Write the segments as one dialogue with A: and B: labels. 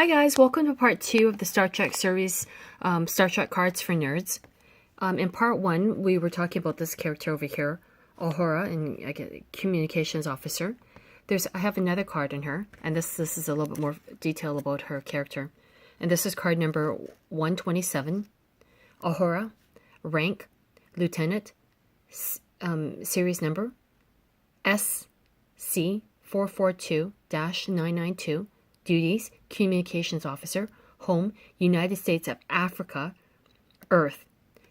A: Hi guys, welcome to part 2 of the Star Trek series, Star Trek Cards for Nerds. In part 1, we were talking about this character over here, Uhura, and I get communications officer. I have another card in her, and this is a little bit more detail about her character. And this is card number 127, Uhura, rank, lieutenant, series number, SC442-992. Duties, Communications Officer. Home, United States of Africa. Earth.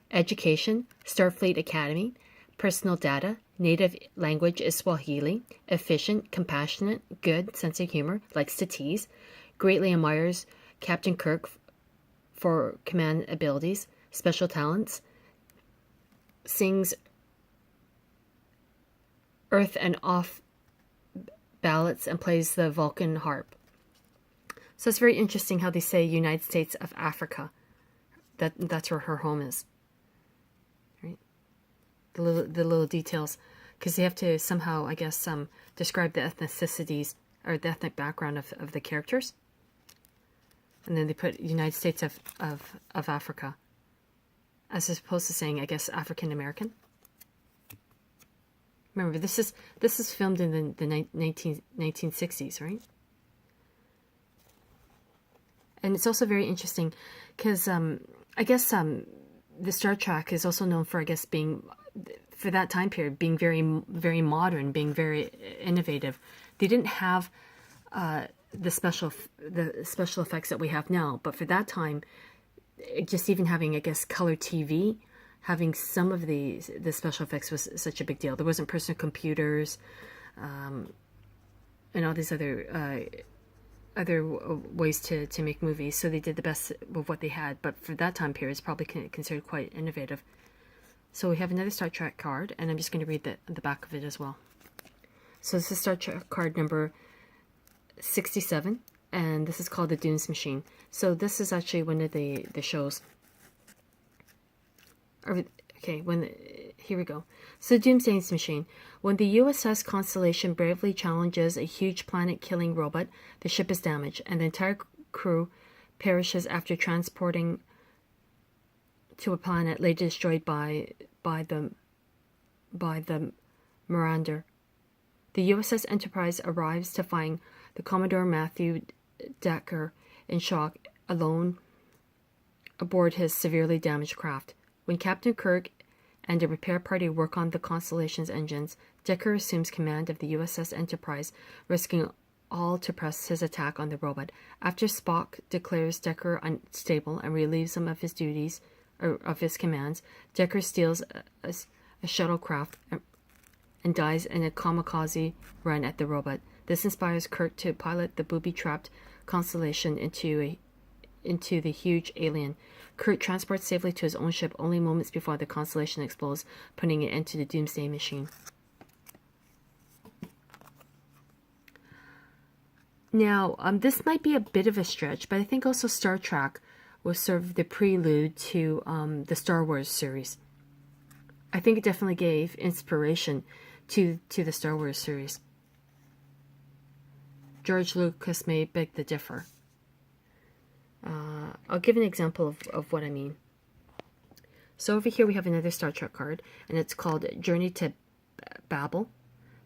A: Education, Starfleet Academy. Personal data, native language is Swahili. Efficient, compassionate, good, sense of humor, likes to tease. Greatly admires Captain Kirk for command abilities. Special talents. Sings earth and off ballads and plays the Vulcan harp. So it's very interesting how they say United States of Africa. That's where her home is. Right? The little details, because they have to somehow, I guess, describe the ethnicities or the ethnic background of the characters. And then they put United States of Africa, as opposed to saying, I guess, African American. Remember, this is filmed in the 1960s, right? And it's also very interesting because I guess the Star Trek is also known for, I guess, being, for that time period, being very, very modern, being very innovative. They didn't have the special effects that we have now, but for that time, just even having, I guess, color TV, having some of the special effects was such a big deal. There wasn't personal computers and all these other ways to make movies, so they did the best with what they had. But for that time period, it's probably considered quite innovative. So we have another Star Trek card, and I'm just going to read the back of it as well. So this is Star Trek card number 67, and this is called the Dunes Machine. So this is actually one of the shows. Okay, here we go. So Doomsday Machine. When the USS Constellation bravely challenges a huge planet-killing robot, the ship is damaged, and the entire crew perishes after transporting to a planet later destroyed by the Marauder. The USS Enterprise arrives to find the Commodore Matthew Decker in shock, alone aboard his severely damaged craft. When Captain Kirk and a repair party work on the Constellation's engines, Decker assumes command of the USS Enterprise, risking all to press his attack on the robot. After Spock declares Decker unstable and relieves him of his duties, or of his commands, Decker steals a shuttlecraft and dies in a kamikaze run at the robot. This inspires Kirk to pilot the booby-trapped Constellation into the huge alien. Kirk transports safely to his own ship only moments before the Constellation explodes, putting it into the Doomsday Machine. Now, this might be a bit of a stretch, but I think also Star Trek was sort of the prelude to the Star Wars series. I think it definitely gave inspiration to the Star Wars series. George Lucas may beg to differ. I'll give an example of what I mean. So over here we have another Star Trek card, and it's called Journey to Babel.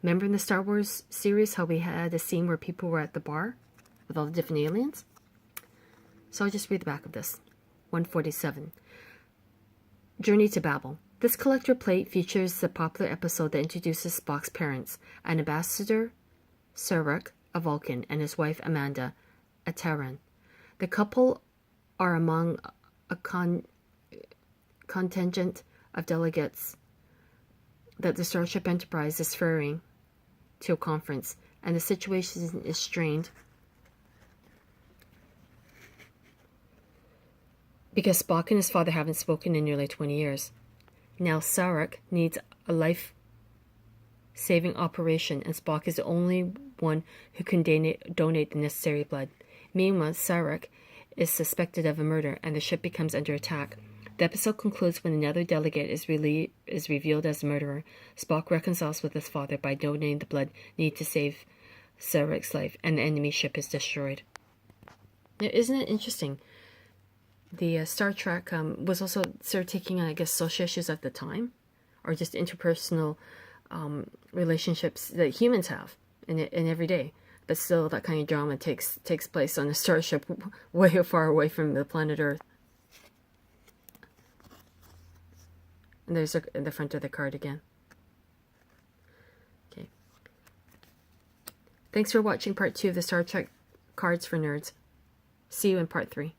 A: Remember in the Star Wars series how we had a scene where people were at the bar with all the different aliens? So I'll just read the back of this. 147. Journey to Babel. This collector plate features the popular episode that introduces Spock's parents, an Ambassador Sarek, a Vulcan, and his wife Amanda, a Terran. The couple are among a contingent of delegates that the Starship Enterprise is ferrying to a conference, and the situation is strained because Spock and his father haven't spoken in nearly 20 years. Now Sarek needs a life-saving operation, and Spock is the only one who can donate the necessary blood. Meanwhile, Sarek is suspected of a murder, and the ship becomes under attack. The episode concludes when another delegate is revealed as the murderer. Spock reconciles with his father by donating the blood needed to save Sarek's life, and the enemy ship is destroyed. Yeah, isn't it interesting? The Star Trek was also sort of taking on, I guess, social issues at the time, or just interpersonal relationships that humans have in every day. But still, that kind of drama takes place on a starship way far away from the planet Earth. And there's the front of the card again. Okay. Thanks for watching part 2 of the Star Trek Cards for Nerds. See you in part 3.